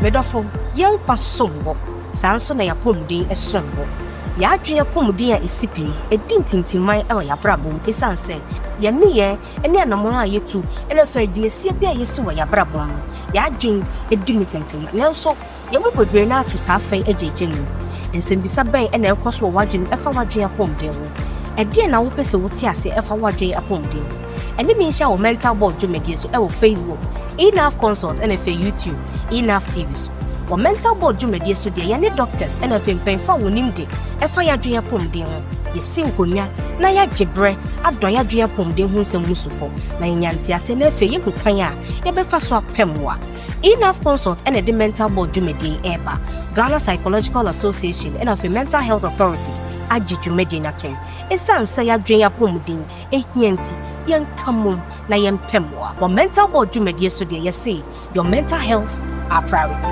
Medofo, young pasombo, Sanson na yapomdi a sombo. Ya dream pomdi a isipi, a dinting my el ya brabum, a sanse. Ya near, and ya no more yetu, and a fair dinasipia yesu ya brabum. Ya dream a dimiting, Nelso, Yamu would be not to safe a jenu. And Simbisa Bay and El Cosmo Wajin, a fawadri upon deal. A dear now person would say a fawadri upon deal. And the means our mental board Jumedia so our Facebook, E-NAF Consult, and if YouTube, E-NAF TVs. Or mental board Jumedia so dear, any doctors, and if in pain for winning day, a fire dream pom deal. Ye sing kunya, na ya jebre, a doya dream pom deal who's a musupo, na yantia sene fe you panya, ya befa swap pemwa. E-NAF Consult and the mental board Jumedia Eba, Ghana Psychological Association, and of a mental health authority, Aji Jumedia Natum. A son say a dream pom deal, a yanti. Young come na yem pemwa. Or mental board Jumedia so dear, you see, your mental health are priority.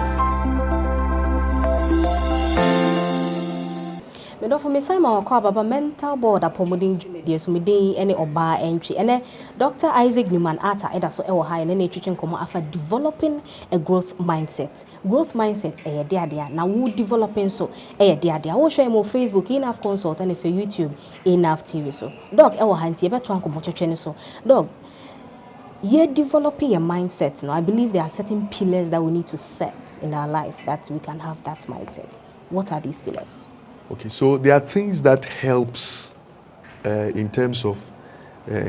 But for me, Simon, call about mental board upon Jumedia, so me any or bar entry. And Dr. Isaac Newman Ata, and so our high and nutrition come after developing a growth mindset. Growth mindset, eh, dear. Now, who developing so, eh, dear. I will show you more Facebook, E-NAF Consult, and if you YouTube, E-NAF TV. So, dog, our hands, you better want to watch your channel. So, dog, you're developing a mindset. Now, I believe there are certain pillars that we need to set in our life that we can have that mindset. What are these pillars? Okay, so there are things that helps in terms of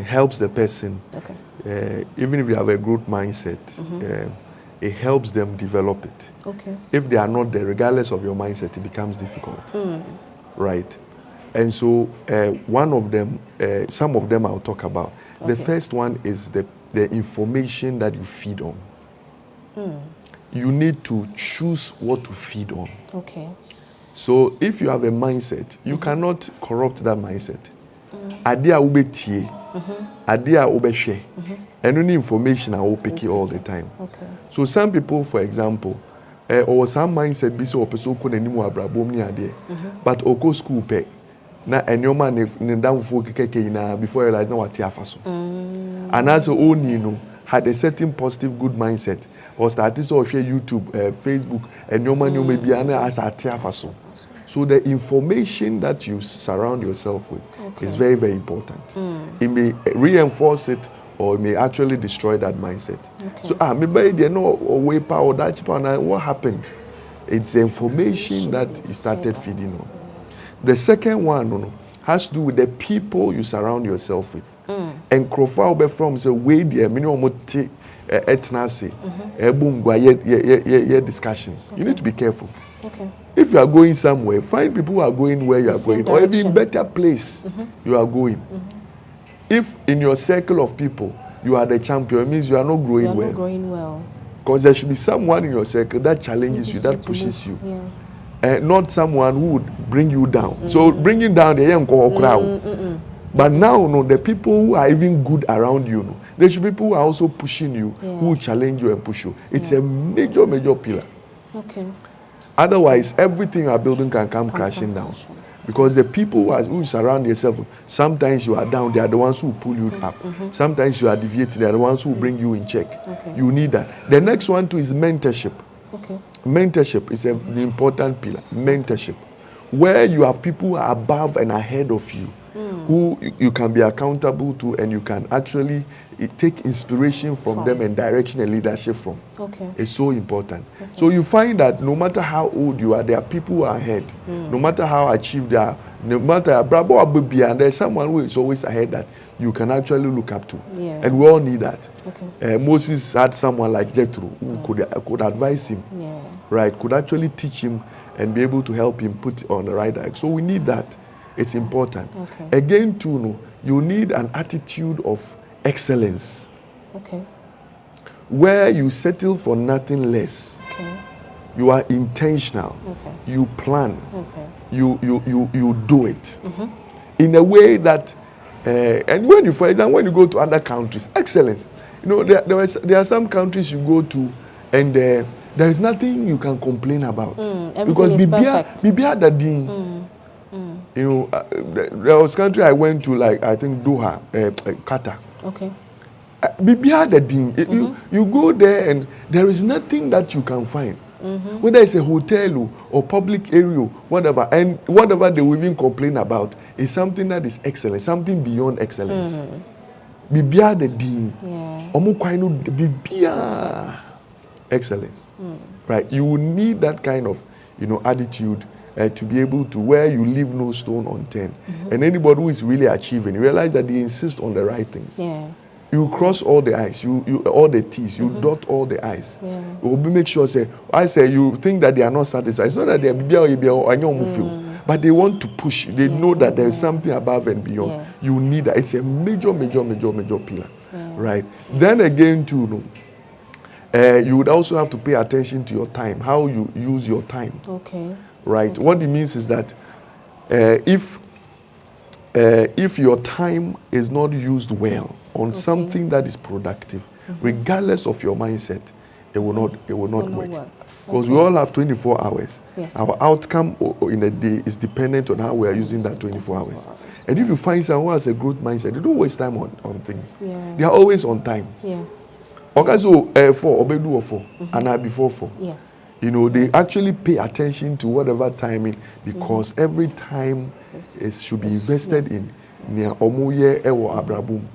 helps the person. Okay. Even if you have a growth mindset, it helps them develop it. Okay. If they are not there, regardless of your mindset, it becomes difficult. Right? And so one of them, some of them I'll talk about. Okay. The first one is the information that you feed on. You need to choose what to feed on. Okay. So if you have a mindset, you cannot corrupt that mindset. Adia ubetie, adia ubeshe, and any information I will pick it all the time. Okay. So some people, for example, or some mindset be so person ko nanimu abrabom ni ade, but oko school pay. Na enyoma ne damfo kekeke na before you realize na wati afaso. And as you had a certain positive good mindset, or started to share YouTube, Facebook, and your man you may be as a tiafaso. So the information that you surround yourself with is very, very important. It may reinforce it or it may actually destroy that mindset. Okay. So maybe they know way power that power. What happened? It's the information that he started feeding on. The second one has to do with the people you surround yourself with. And Crofau from the way the minimum etnasi, discussions. You need to be careful. Okay. If you are going somewhere, find people who are going where you are going, or even better place you are going. If in your circle of people you are the champion, it means you are not growing well. Not growing well. Because there should be someone in your circle that challenges you, that pushes you. Yeah. Not someone who would bring you down. So bringing down the young crowd. But now, the people who are even good around you, there should be people who are also pushing you, who will challenge you and push you. It's a major, major pillar. Okay. Otherwise, everything you are building can come crashing down. Because the people who surround yourself, sometimes you are down, they are the ones who pull you up. Sometimes you are deviating, they are the ones who bring you in check. Okay. You need that. The next one too is mentorship. Okay. Mentorship is an important pillar. Mentorship. Where you have people who are above and ahead of you, who you can be accountable to, and you can actually take inspiration from them and direction and leadership from. Okay. It's so important. Okay. So you find that no matter how old you are, there are people who are ahead. No matter how achieved they are, no matter and there's someone who is always ahead that you can actually look up to. Yeah. And we all need that. Okay. Moses had someone like Jethro who could advise him, right? Could actually teach him and be able to help him put on the right direction. So we need that. It's important. Okay. Again, too, you need an attitude of excellence. Okay. Where you settle for nothing less. Okay. You are intentional. Okay. You plan. Okay. You do it in a way that, and when you, for example, when you go to other countries, excellence. There are some countries you go to, and there is nothing you can complain about because Bibia Dadin. There was a country I went to, like I think Doha, Qatar. Okay. Bibia Dadin. You go there and there is nothing that you can find. Whether it's a hotel or public area, whatever, and whatever they will even complain about is something that is excellent, something beyond excellence. Bibia the D. Omu kwainu bibia excellence. Right? You will need that kind of, attitude to be able to, where you leave no stone unturned. And anybody who is really achieving, realize that they insist on the right things. You cross all the I's, you all the T's, you dot all the I's. You will make sure, you think that they are not satisfied. It's not that they are but they want to push. They know that there is something above and beyond. You need that. It's a major pillar. Right? Then again, too, you would also have to pay attention to your time, how you use your time. Right? What it means is that if your time is not used well on something that is productive, regardless of your mindset, it will not work. Because we all have 24 hours. Our outcome in a day is dependent on how we are using that 24 hours. And if you find someone who has a growth mindset, they don't waste time on things. They are always on time. Okay, so 4, obedu or 4, and before 4. They actually pay attention to whatever timing, because every time should be invested in near omuye ewo abrabum.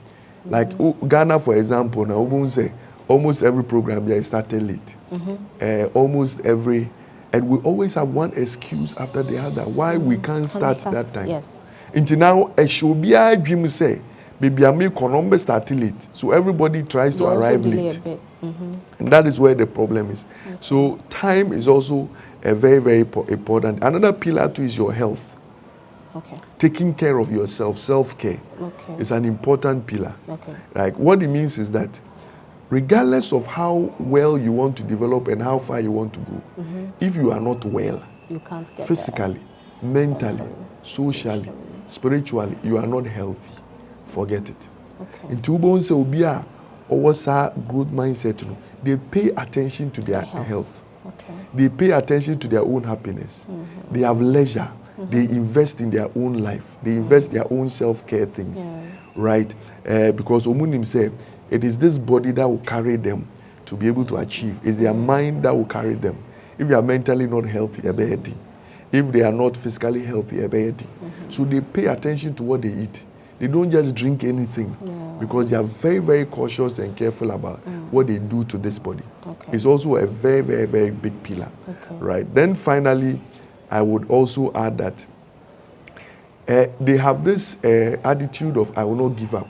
Like Ghana, for example, now we say almost every program there is started late. Almost every, and we always have one excuse after the other why we can't start that time. Until now, it should be a dream say, baby, I make Columbus start late, so everybody tries to arrive late, and that is where the problem is. So time is also a very important. Another pillar too is your health. Taking care of yourself, self-care, is an important pillar. Like what it means is that regardless of how well you want to develop and how far you want to go, if you are not well, you can't get physically, mentally, socially, spiritually, you are not healthy. Forget it. In Tubon say Ubia or what's a good mindset, they pay attention to their health. They pay attention to their own happiness. They have leisure. They invest in their own life. They invest their own self-care things. Right? Because Omunim said, it is this body that will carry them to be able to achieve. It's their mind that will carry them. If they are mentally not healthy, if they are not physically healthy, so they pay attention to what they eat. They don't just drink anything, because they are very cautious and careful about what they do to this body. It's also a very big pillar. Right? Then finally, I would also add that they have this attitude of I will not give up.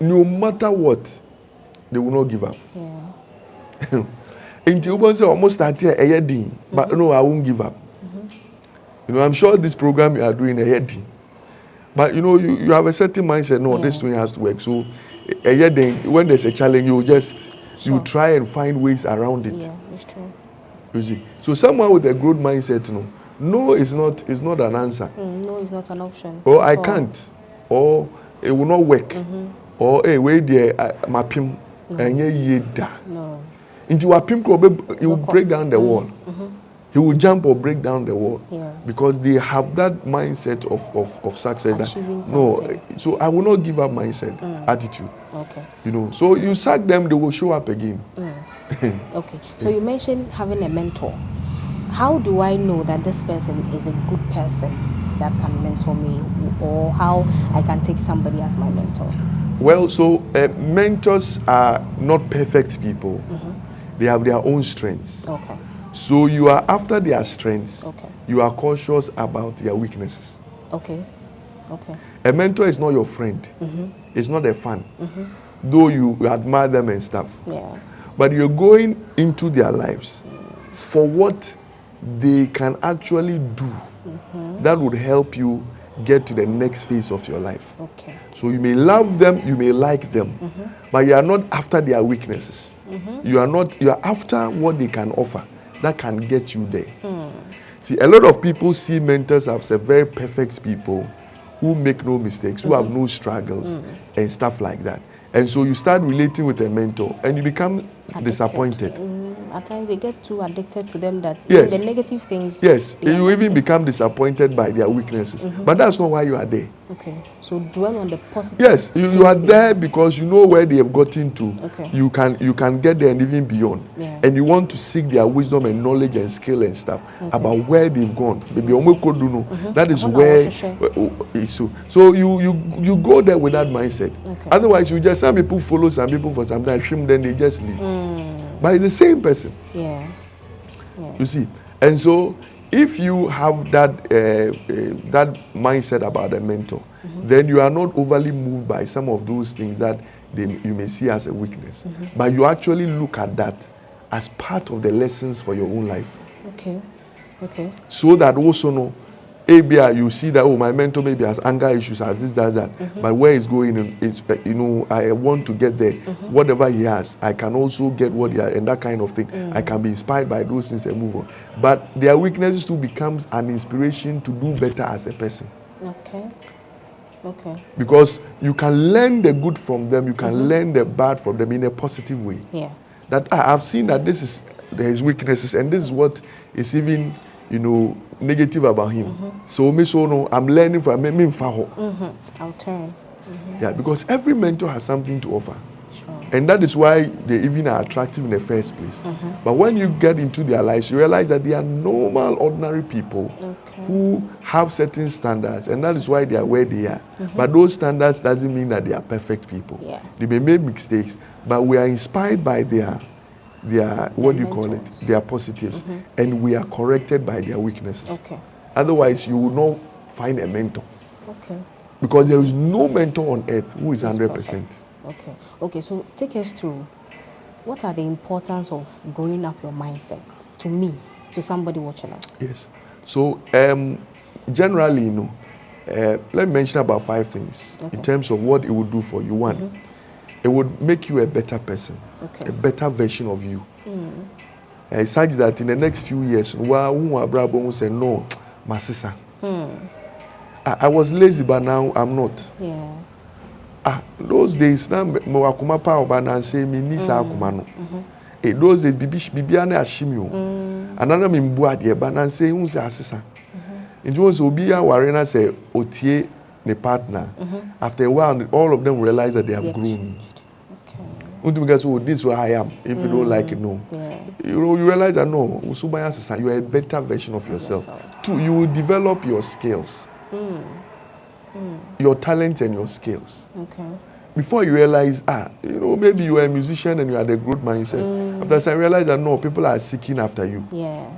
No matter what, they will not give up. Until one say almost start here, but no, I won't give up. I'm sure this program you are doing a heading, but you have a certain mindset. No, this thing has to work. So when there's a challenge, you try and find ways around it. It's true. You see, so someone with a growth mindset, no is not an answer. No is not an option. Or I can't, or it will not work, or hey, wait there, mapim, and ye da. No. Into a pim, he will break down the wall. He will jump or break down the wall, because they have that mindset of success. So I will not give up mindset, attitude. So you sack them, they will show up again. So you mentioned having a mentor. How do I know that this person is a good person that can mentor me, or how I can take somebody as my mentor? Well, so mentors are not perfect people. They have their own strengths. So you are after their strengths. You are cautious about their weaknesses. A mentor is not your friend. It's not a fan. Though you admire them and stuff. But you're going into their lives for what they can actually do that would help you get to the next phase of your life. So you may love them, you may like them, but you are not after their weaknesses. You are after what they can offer that can get you there. See, a lot of people see mentors as a very perfect people who make no mistakes, who have no struggles and stuff like that. And so you start relating with a mentor and you become disappointed. At times they get too addicted to them that Yes. the negative things. Yes, they you are even not- become disappointed by their weaknesses. But that's not why you are there. Okay. So dwell on the positive. Yes, you are things they there have. because you know where they have gotten to. Okay. You can get there and even beyond. Yeah. And you want to seek their wisdom and knowledge and skill and stuff about where they've gone. Maybe that is Ahona where wɔhwehwɛ. so you go there with that mindset. Okay. Otherwise, you just some people follow some people for some time, then they just leave. But it's the same person. Yeah. You see, and so if you have that that mindset about a mentor, then you are not overly moved by some of those things that you may see as a weakness, but you actually look at that as part of the lessons for your own life. Okay. Okay. So that also no, ABI you see that my mentor maybe has anger issues, has this, that, but where he's going is I want to get there. Whatever he has, I can also get what he has, and that kind of thing. I can be inspired by those things and move on. But their weaknesses too becomes an inspiration to do better as a person. Okay. Okay. Because you can learn the good from them, you can learn the bad from them in a positive way. Yeah. That I've seen that this is his weaknesses, and this is what is even negative about him. So I'm learning from him. I'll turn. Yeah, because every mentor has something to offer. Sure. And that is why they even are attractive in the first place. But when you get into their lives, you realize that they are normal, ordinary people who have certain standards, and that is why they are where they are. But those standards doesn't mean that they are perfect people. Yeah. They may make mistakes, but we are inspired by their what do you call it? Their positives, and we are corrected by their weaknesses. Okay. Otherwise, you will not find a mentor. Okay. Because there is no mentor on earth who is It's 100%. perfect. Okay. Okay. So take us through. What are the importance of growing up your mindset? To me, to somebody watching us. Yes. So generally, let me mention about 5 things in terms of what it would do for you. One, it would make you a better person, a better version of you. Such that in the next few years, will say, no, my sister. I was lazy, but now I'm not. Yeah. Those days, now me power and say me nisa akumano. Those days, bibi ane ashimio. Another me mbuad ye, but and say unse asisa. It was Obia Warena say Otie the partner. After a while, all of them realize that they have grown. Because this is where I am. If you don't like it, no. Yeah. You realize that no, you are a better version of yourself. 2, you will develop your skills, your talents and your skills. Okay. Before you realize, maybe you are a musician and you had a growth mindset. After that, I realize that no, people are seeking after you. Yeah.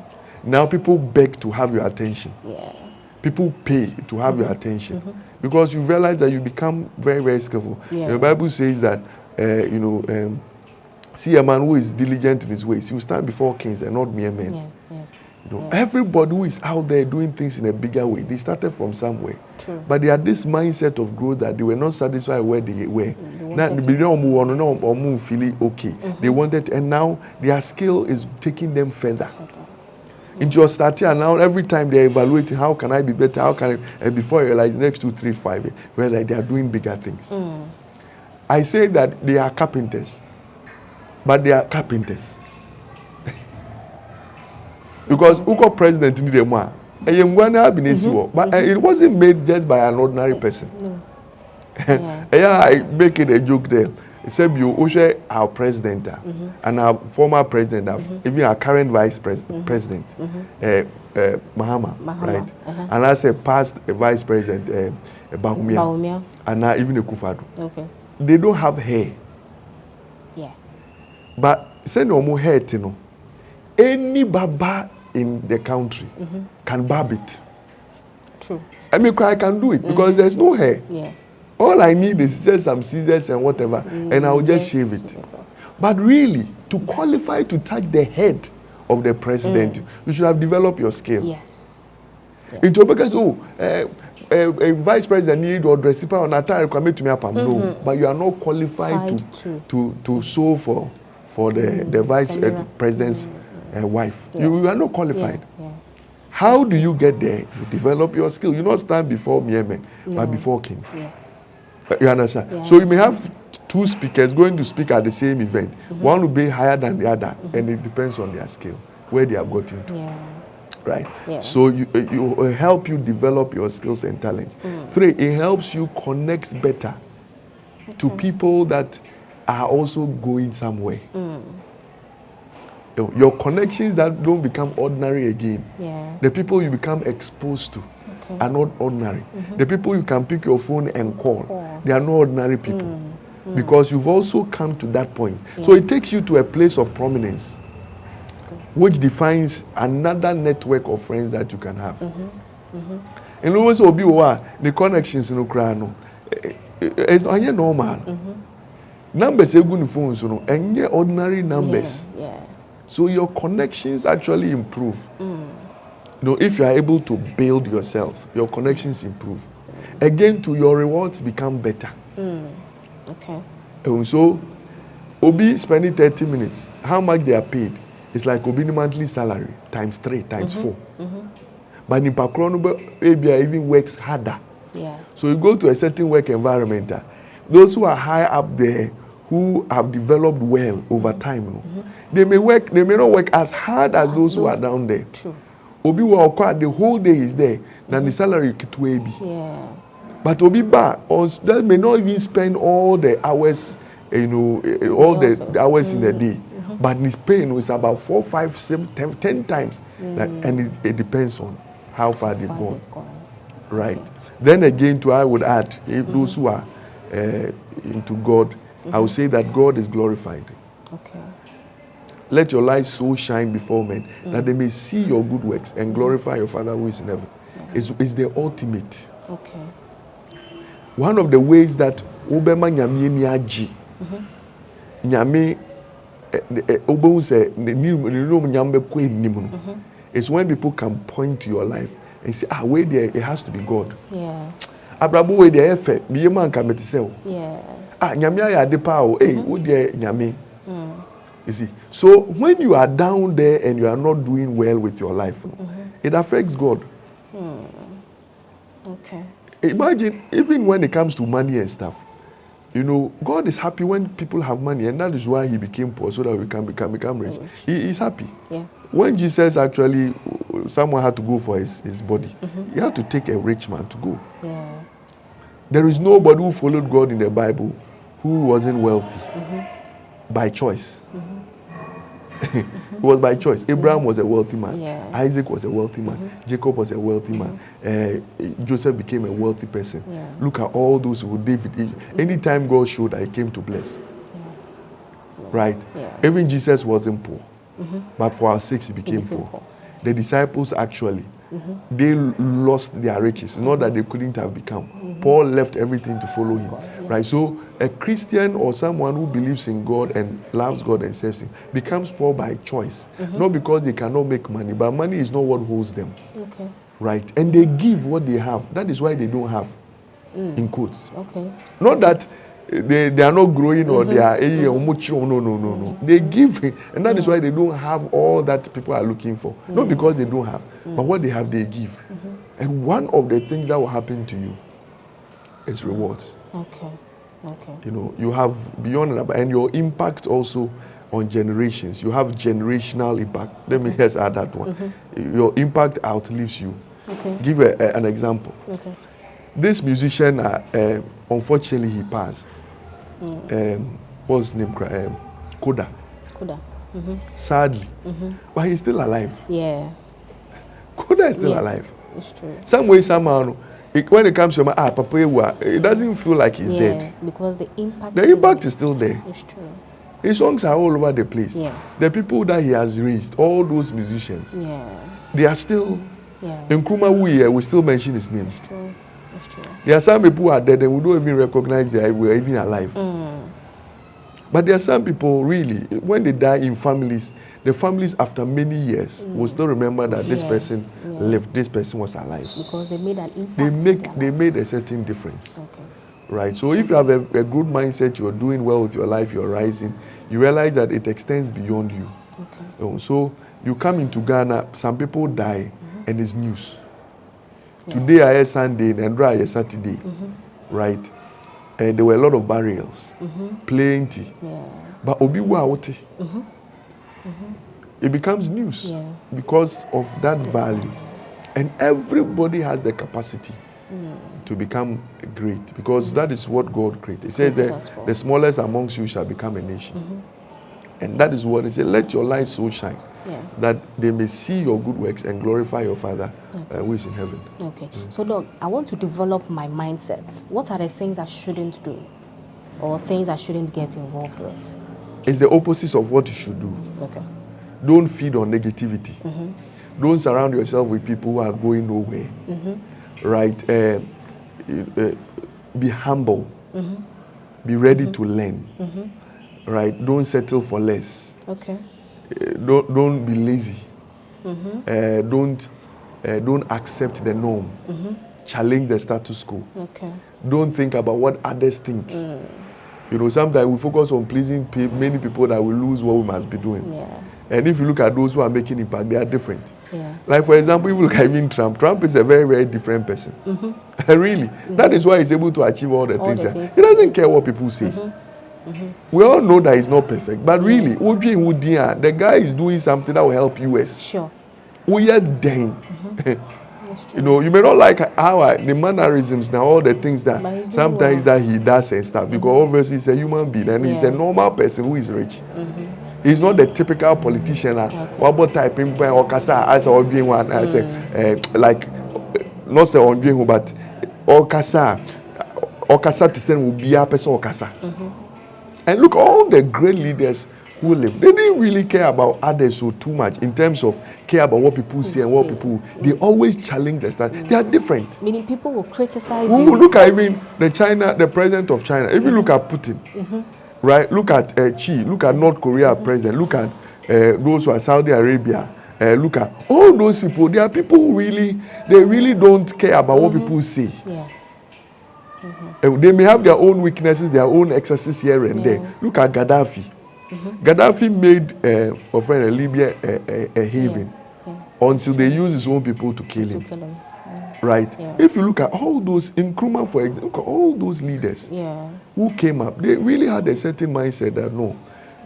Now people beg to have your attention. Yeah. People pay to have your attention because you realize that you become very, very skillful. Yeah. The Bible says that, see a man who is diligent in his ways, he will stand before kings and not mere men. Yeah. Everybody who is out there doing things in a bigger way, they started from somewhere. True. But they had this mindset of growth that they were not satisfied where they were. They wanted, and now their skill is taking them further. Into your starting, and now every time they're evaluating, how can I be better? How can I? And before you realize, next 2, 3, 5, realize they are doing bigger things. I say that they are carpenters, but they are carpenters. Because Uko president in the one, but it wasn't made just by an ordinary person. No. I make it a joke there. Except you, our president and our former president, even our current vice president, Mahama, right? And as a past vice president, Bahumia, and now even a Kufadu. Okay. They don't have hair. Yeah. But say no more hair, any baba in the country can barb it. True. I mean, I can do it because there's no hair. Yeah. All I need is just some scissors and whatever, and I'll just shave it. But really, to qualify to touch the head of the president, you should have developed your skill. Yes. It's because a vice president need or dress on a time commit to me up. No, but you are not qualified to sew for the vice president's wife. You are not qualified. Yeah. How do you get there? You develop your skill. You not stand before men, but before kings. Yes. You understand? Yeah, so you may have two speakers going to speak at the same event. One will be higher than the other, and it depends on their skill, where they have gotten to. Yeah. Right? Yeah. So you help you develop your skills and talents. 3, it helps you connect better to people that are also going somewhere. Your connections that don't become ordinary again. Yeah. The people you become exposed to are not ordinary. The people you can pick your phone and call, they are not ordinary people. Because you've also come to that point. So it takes you to a place of prominence, which defines another network of friends that you can have. And always will be the connections in Ukraine. It's not normal. Numbers are good phones, and yet ordinary numbers. Yeah. So your connections actually improve. If you are able to build yourself, your connections improve. Again, to your rewards become better. Okay. And so, Obi spending 30 minutes, how much they are paid? It's like Obi monthly salary times 3, times 4. But in Pakrono, maybe even works harder. Yeah. So you go to a certain work environment. Those who are high up there, who have developed well over time, they may not work as hard as those who are down there. True. Obi will acquire the whole day is there, then the salary kit will be. Yeah. But Obi Ba, that may not even spend all the hours, all the hours in the day. But his pay is about 4, 5, 7, 10 times. And it depends on how far they've gone. Right. Then again, I would add, those who are into God, I would say that God is glorified. Okay. Let your light so shine before men that they may see your good works and glorify your Father who is in heaven. It's the ultimate. Okay. One of the ways that Obema Nyame ni aji, Nyame Obo say is when people can point to your life and say, wait there, it has to be God. Yeah. Abrabo wait there, effort, be a man can be sell. Yeah. Nyame ya de power, wo there Nyame. You see, so when you are down there and you are not doing well with your life, it affects God. Okay. Imagine, even when it comes to money and stuff, God is happy when people have money, and that is why he became poor, so that we can become rich. He is happy. Yeah. When Jesus actually, someone had to go for his body, he had to take a rich man to go. Yeah. There is nobody who followed God in the Bible who wasn't wealthy by choice. It was by choice. Abraham was a wealthy man. Yeah. Isaac was a wealthy man. Jacob was a wealthy man. Joseph became a wealthy person. Yeah. Look at all those who David. Anytime God showed that he came to bless. Right? Yeah. Even Jesus wasn't poor. But for our sakes he became poor. The disciples actually, they lost their riches. Not that they couldn't have become. Paul left everything to follow him. Right? So a Christian or someone who believes in God and loves God and serves him becomes poor by choice. Not because they cannot make money, but money is not what holds them. Okay. Right? And they give what they have. That is why they don't have. In quotes. Okay. Not that they are not growing or they are no. They give, and that is why they don't have all that people are looking for. Not because they don't have, but what they have they give. And one of the things that will happen to you is rewards. Okay. You have beyond and above, and your impact also on generations. You have generational impact. Let me just add that one. Your impact outlives you. Okay. Give an example. Okay. This musician, unfortunately, he passed. What's his name? Koda. Sadly. But he's still alive. Yeah. Koda is still alive. It's true. Some way, somehow, when it comes to Papa, it doesn't feel like he's dead. Because the impact is still there. It's true. His songs are all over the place. Yeah. The people that he has raised, all those musicians, they are still. In Nkrumah, we still mention his name. It's true. It's true. There are some people who are dead and we don't even recognize they were even alive. But there are some people really, when they die in families, the families after many years will still remember that this person lived, this person was alive. Because they made an impact. They made a certain difference. Okay. Right? So if you have a good mindset, you're doing well with your life, you're rising, you realize that it extends beyond you. Okay. So you come into Ghana, some people die and it's news. Today I hear Sunday and I hear Saturday. Right? there were a lot of burials, plenty. Yeah. But obi wa wote. It becomes news because of that value. And everybody has the capacity to become great because that is what God created. It says that the smallest amongst you shall become a nation. And that is what it says. Let your light so shine that they may see your good works and glorify your Father who is in heaven. Okay. So, Doc, I want to develop my mindset. What are the things I shouldn't do or things I shouldn't get involved with? It's the opposite of what you should do. Okay. Don't feed on negativity. Don't surround yourself with people who are going nowhere. Right? Be humble. Be ready to learn. Right? Don't settle for less. Okay. Don't be lazy. Don't accept the norm. Challenge the status quo. Okay. Don't think about what others think. You know, sometimes we focus on pleasing many people that we lose what we must be doing. Yeah. And if you look at those who are making impact, they are different. Yeah. Like, for example, if you look at even Trump, Trump is a very, very different person. Really. That is why he's able to achieve all the things. He doesn't care what people say. We all know that he's not perfect. But really, the guy is doing something that will help US. Sure. We are dang. You know, you may not like how the mannerisms now, all the things that sometimes that he does and stuff, because obviously he's a human being and he's a normal person who is rich. He's not the typical politician. What type in or Kasa as or being one like not the on being but or Kasa to send will be a person or Kasa. And look, all the great leaders who live, they didn't really care about others so too much in terms of care about what people say and what people. They always challenge the status. They are different. Meaning people will criticize you. you. Look at even the president of China. If you look at Putin, right? Look at Xi. Look at North Korea president. Look at those who are Saudi Arabia. Look at all those people. They are people who really don't care about what people say. Yeah. They may have their own weaknesses, their own excesses here and there. Look at Gaddafi. Gaddafi made Libya a haven until they used his own people to kill him. Right? Yeah. If you look at all those, in Nkrumah, for example, look at all those leaders who came up, they really had a certain mindset that no,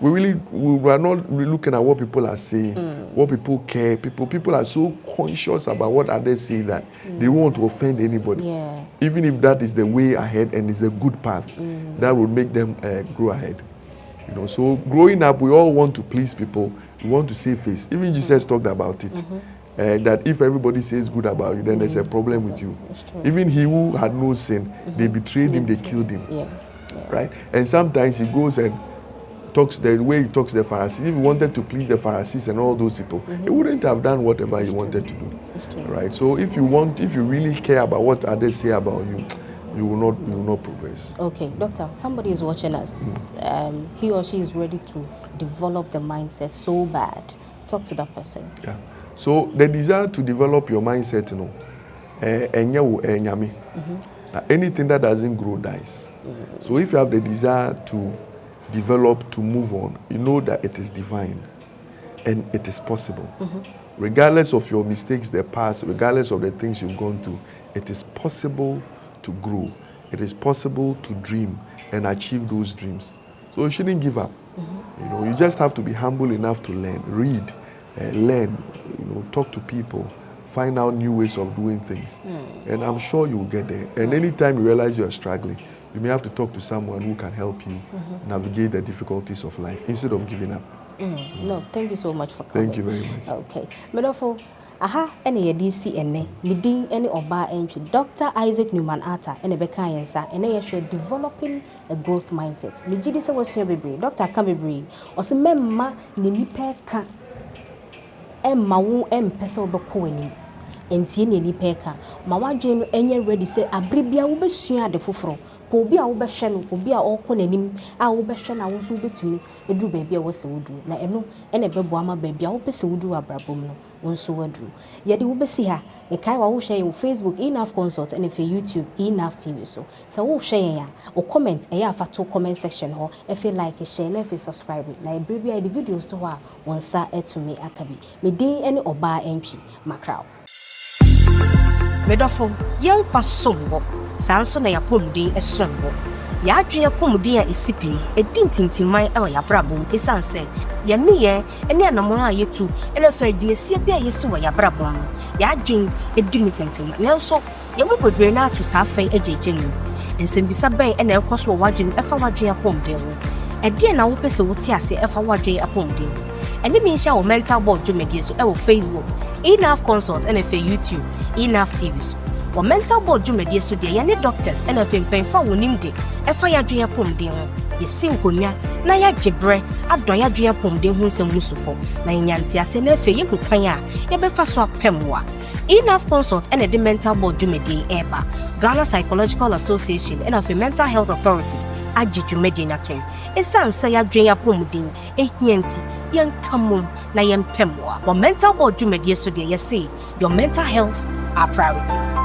we were not looking at what people are saying, what people care. People are so conscious about what others say that they want to offend anybody. Yeah. Even if that is the way ahead and is a good path, that will make them grow ahead. You know, so growing up, we all want to please people. We want to save face. Even Jesus talked about it. That if everybody says good about you, then there's a problem with you. Even he who had no sin, they betrayed him, they killed him. Right? And sometimes he goes and talks the way he talks to the Pharisees. If he wanted to please the Pharisees and all those people, he wouldn't have done whatever he wanted to do. Right? So if you really care about what others say about you, you will not progress. Okay, doctor, somebody is watching us. He or she is ready to develop the mindset so bad. Talk to that person. Yeah. So the desire to develop your mindset, anything that doesn't grow dies. So if you have the desire to develop, to move on, you know that it is divine and it is possible. Regardless of your mistakes, the past, regardless of the things you've gone through, it is possible to grow. It is possible to dream and achieve those dreams. So you shouldn't give up. You know, you just have to be humble enough to learn, read, learn, talk to people, find out new ways of doing things. And I'm sure you will get there. And anytime you realize you are struggling, you may have to talk to someone who can help you navigate the difficulties of life instead of giving up. No, thank you so much for coming. Thank you very much. Okay. Medofo, any DC midin any oba entry. Dr. Isaac Newman Atta and Rebecca Yensa and they share developing a growth mindset. Mijidi se was baby. Dr. Kamebri or some memma ni peka emma wo empesa obeko ani. Entie ni peka. Ma wadwen no enye ready say abribia wo besua ade foforo. Po obi a wo behwe no, obi a okọ nanim a wo behwe na wo so betumi edu baabi a wo se wodu. Na eno ene bebo ama baabi a wo pese wodu abrabom no. Wonso wadu yede wo besi ha e kai wa wo hwe yo Facebook E-NAF consult and for YouTube E-NAF TV so wo hwe ya o comment e ya afato comment section ho e fe like share na fe subscribe na e brebia the videos to ho a wonsa etumi akabi me din ene oba entwi makraw medofo yen pasombo sanso na yapomdin esombo ya adwene pomuden a esipi edin tintinman e wa ya brabom esanse ye ne ye ene anamon a yetu ene fa adwinesie bi a yesi wa ya brabom no ya adwene edin tintinman nanso ye mo bodwe na ato saafai ajeje mu ensembisa ben ene ekoso wadwene efa wadwene pomuden wo ede na wo pese wo ti ase efa wadwene pomuden ene mi hia wo mental board dwumedie so e wo Facebook E-NAF consult ene fa YouTube E-NAF TV so wo mental board dwumedie so de ye ne doctors ene fa mpenfa wonim de efa yadwene pomuden ho ye sinkonya na ya gebre adon yadwene pomuden ho nsem musuko na nyanti ase na fa ye kwan a ye befa so apemwa E-NAF consult ene de mental board dwumedie eba Ghana Psychological Association ene fa mental health authority agidwumedie na ton esanse yadwene pomuden ehianti yen kamum na yen pemwa wo mental board dwumedie so de ye say your mental health are priority.